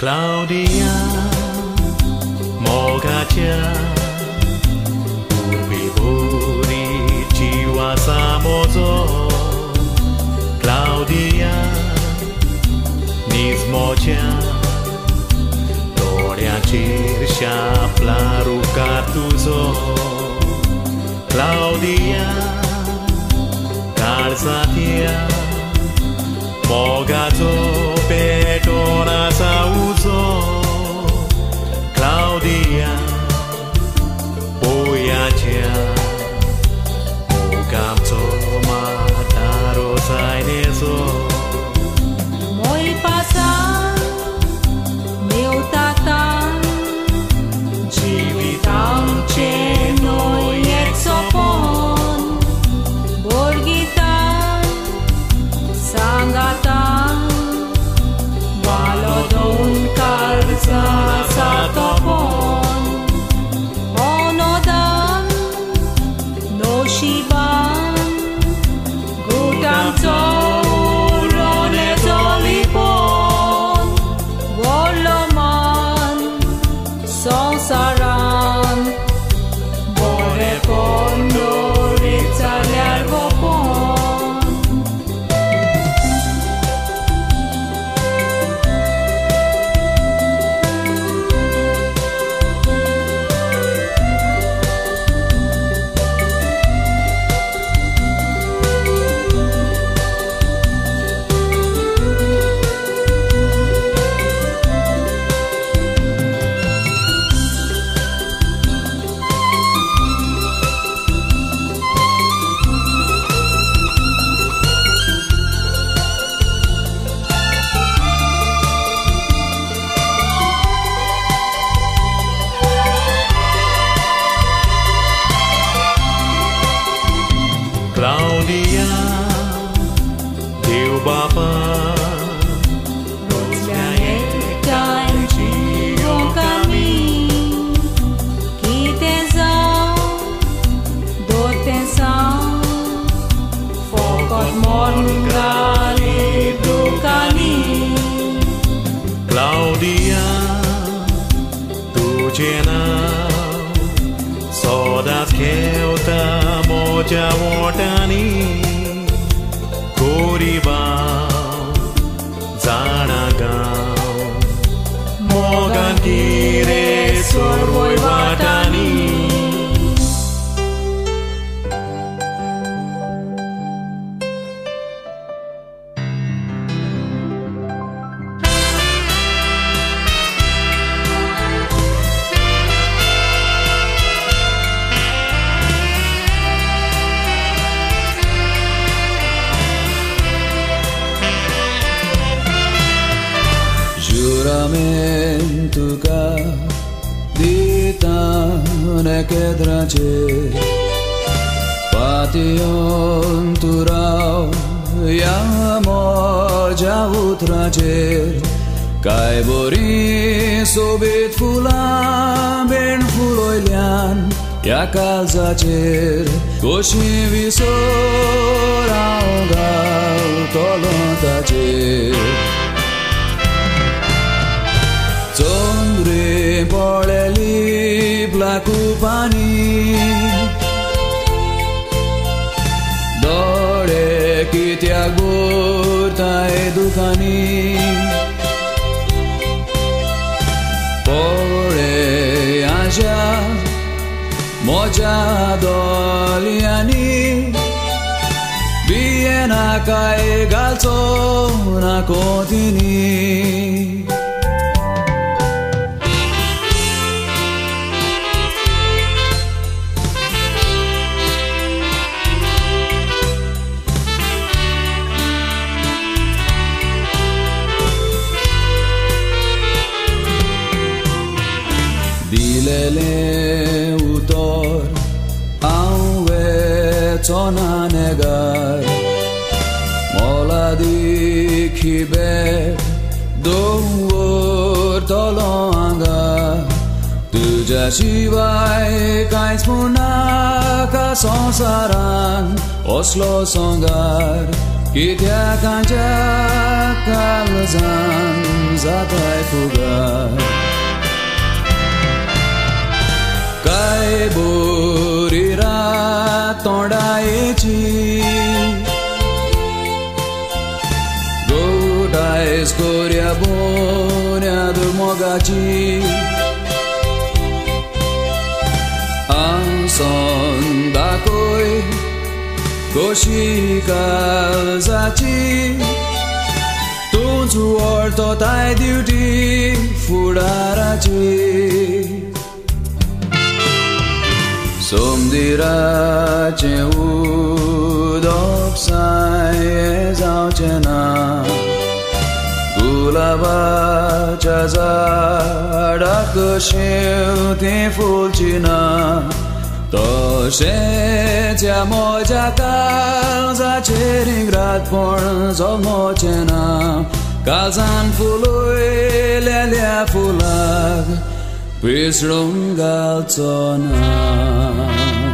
Claudia, Mogacia, Urbiburi, Chiwa Samozo, Claudia, Nizmocia, Doria Cirșa, Plaru Cartuzo, Claudia, Calzatia, Mogazo, Petona Sauzo, Claudia, Boiacea, Mogamzo, Mataro, Sainezo. Moi pasa, meu tata, Civitam ce noi exopon, Borgitan, Sangatan, Balodon Calza Satopon, Onodan, Noshiban, Gudam Zorone Zolipon, Voloman, Sonsaran, Borepon, Dorița Lergopon. Claudia, Deu Baba, Tan bom caminho que tensão, dor tensão, foco morgali do caminho. Claudia, tu cenau, sodas keuta moja watani, Goribau, Zanagau, Mogan kire sorvoi watani. Juramento dita ne quedrace, Pation turau e amor já utracer, Cai bori sobit fulan ben fuloilian, Ya calzacer, Coshi visora ongau tolontacer. Sondre poleli blaku pani, Dore kitiak burta edukani, Pore aja moja doliani, Biena kai galzo na contini. Dilele utor au vetona negar, Mola dikhibe dor tolanga, Tuja shivai kais punaka sonsaran Oslo songar कित्या कांच्या काळजान जाताय फुगार काय बोरी रात तोंडायची गोडायस कोऱ्या बोन्या दुर्मोगाची आंसन दाखोय गोशी काळजाची तुझो अर्थ ताय दिवटी फुडाराची सोमदिराचें उदक साय जावचें ना गुलाबाच्या झाडाक कशें तें फुलचीं ना तशेंच ह्या म्हज्या काळजाचेर इंग्रातपण जल्मोचें ना काळजान फुलोयलेल्या फुलाक पिसडून घालचो ना